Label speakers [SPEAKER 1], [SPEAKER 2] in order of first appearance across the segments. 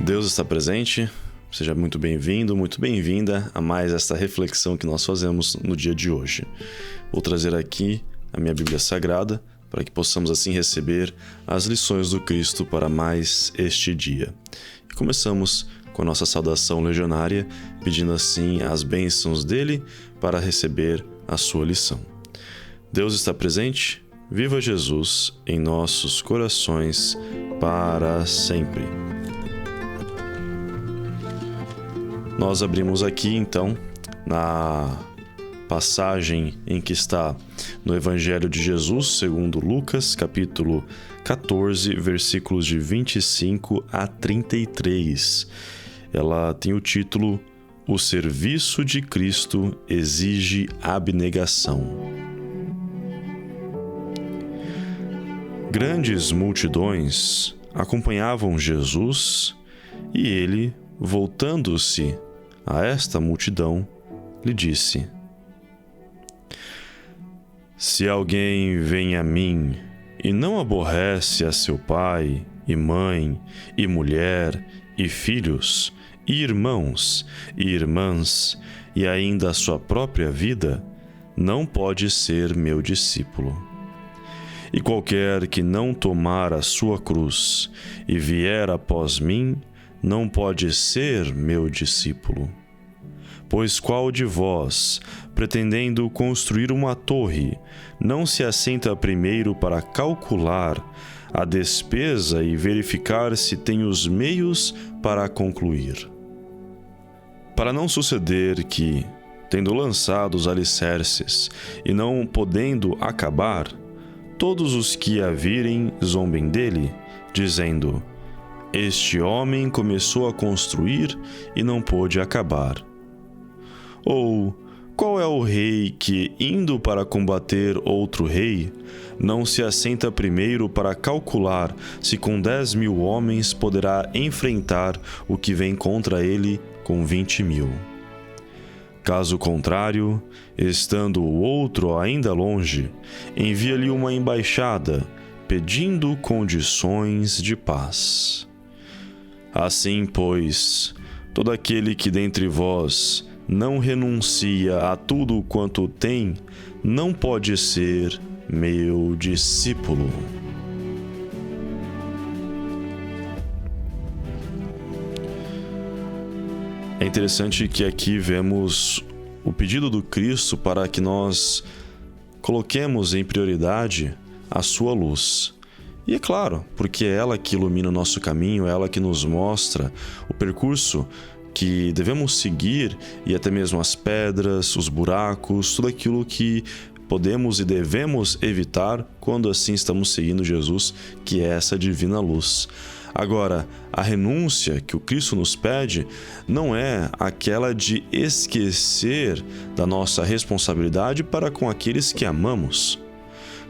[SPEAKER 1] Deus está presente, seja muito bem-vindo, muito bem-vinda a mais esta reflexão que nós fazemos no dia de hoje. Vou trazer aqui a minha Bíblia Sagrada para que possamos assim receber as lições do Cristo para mais este dia. E começamos com a nossa saudação legionária, pedindo assim as bênçãos dele para receber a sua lição. Deus está presente, viva Jesus em nossos corações para sempre. Nós abrimos aqui, então, na passagem em que está no Evangelho de Jesus, segundo Lucas, capítulo 14, versículos de 25 a 33. Ela tem o título O Serviço de Cristo exige abnegação. Grandes multidões acompanhavam Jesus e ele, voltando-se a esta multidão, lhe disse: Se alguém vem a mim e não aborrece a seu pai e mãe e mulher e filhos e irmãos e irmãs e ainda a sua própria vida, não pode ser meu discípulo. E qualquer que não tomar a sua cruz e vier após mim, não pode ser meu discípulo. Pois qual de vós, pretendendo construir uma torre, não se assenta primeiro para calcular a despesa e verificar se tem os meios para concluir? Para não suceder que, tendo lançado os alicerces e não podendo acabar, todos os que a virem zombem dele, dizendo: Este homem começou a construir e não pôde acabar. Ou, qual é o rei que, indo para combater outro rei, não se assenta primeiro para calcular se com 10.000 homens poderá enfrentar o que vem contra ele com 20.000? Caso contrário, estando o outro ainda longe, envia-lhe uma embaixada, pedindo condições de paz. Assim, pois, todo aquele que dentre vós não renuncia a tudo quanto tem, não pode ser meu discípulo. É interessante que aqui vemos o pedido do Cristo para que nós coloquemos em prioridade a sua luz. E é claro, porque é ela que ilumina o nosso caminho, é ela que nos mostra o percurso que devemos seguir e até mesmo as pedras, os buracos, tudo aquilo que podemos e devemos evitar quando assim estamos seguindo Jesus, que é essa divina luz. Agora, a renúncia que o Cristo nos pede não é aquela de esquecer da nossa responsabilidade para com aqueles que amamos.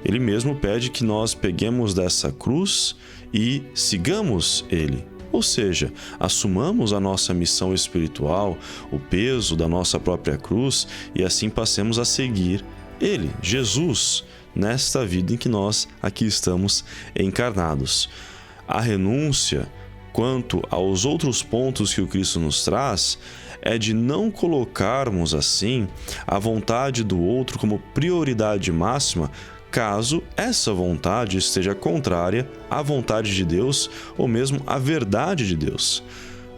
[SPEAKER 1] Ele mesmo pede que nós peguemos dessa cruz e sigamos Ele. Ou seja, assumamos a nossa missão espiritual, o peso da nossa própria cruz e assim passemos a seguir Ele, Jesus, nesta vida em que nós aqui estamos encarnados. A renúncia, quanto aos outros pontos que o Cristo nos traz, é de não colocarmos assim a vontade do outro como prioridade máxima, caso essa vontade esteja contrária à vontade de Deus ou mesmo à verdade de Deus.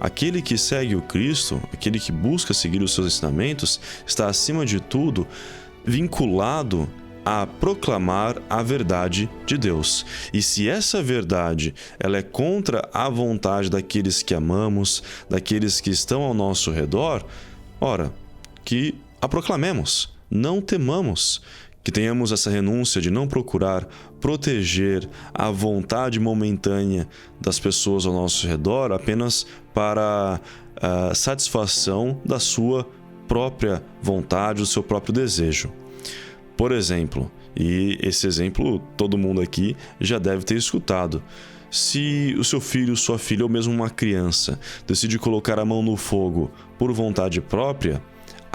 [SPEAKER 1] Aquele que segue o Cristo, aquele que busca seguir os seus ensinamentos, está acima de tudo vinculado a proclamar a verdade de Deus. E se essa verdade ela é contra a vontade daqueles que amamos, daqueles que estão ao nosso redor, ora, que a proclamemos, não temamos, que tenhamos essa renúncia de não procurar proteger a vontade momentânea das pessoas ao nosso redor apenas para a satisfação da sua própria vontade, do seu próprio desejo. Por exemplo, e esse exemplo todo mundo aqui já deve ter escutado, se o seu filho, sua filha ou mesmo uma criança decide colocar a mão no fogo por vontade própria,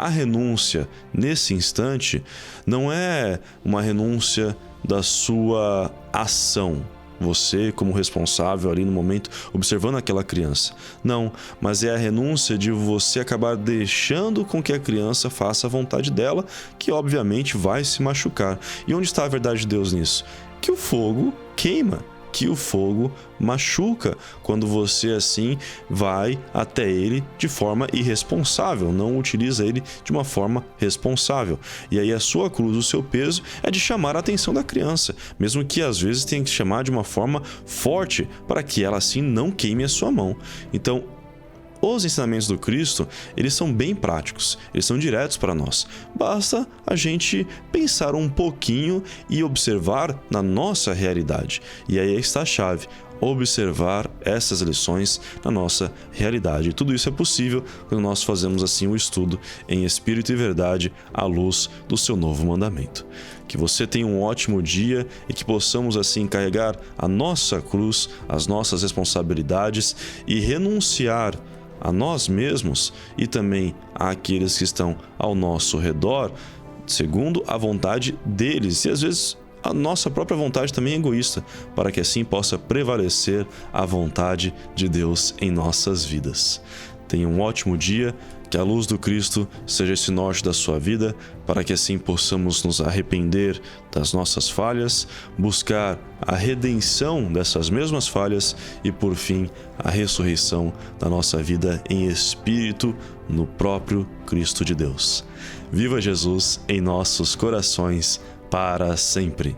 [SPEAKER 1] a renúncia nesse instante não é uma renúncia da sua ação, você como responsável ali no momento, observando aquela criança. Não, mas é a renúncia de você acabar deixando com que a criança faça a vontade dela, que obviamente vai se machucar. E onde está a verdade de Deus nisso? Que o fogo queima, que o fogo machuca quando você assim vai até ele de forma irresponsável, não utiliza ele de uma forma responsável. E aí a sua cruz, o seu peso é de chamar a atenção da criança, mesmo que às vezes tenha que chamar de uma forma forte para que ela assim não queime a sua mão. Então, os ensinamentos do Cristo, eles são bem práticos, eles são diretos para nós. Basta a gente pensar um pouquinho e observar na nossa realidade. E aí está a chave, observar essas lições na nossa realidade. E tudo isso é possível quando nós fazemos assim o estudo em espírito e verdade à luz do seu novo mandamento. Que você tenha um ótimo dia e que possamos assim carregar a nossa cruz, as nossas responsabilidades e renunciar a nós mesmos e também àqueles que estão ao nosso redor, segundo a vontade deles. E às vezes a nossa própria vontade também é egoísta, para que assim possa prevalecer a vontade de Deus em nossas vidas. Tenha um ótimo dia, que a luz do Cristo seja esse norte da sua vida, para que assim possamos nos arrepender das nossas falhas, buscar a redenção dessas mesmas falhas e, por fim, a ressurreição da nossa vida em espírito no próprio Cristo de Deus. Viva Jesus em nossos corações para sempre.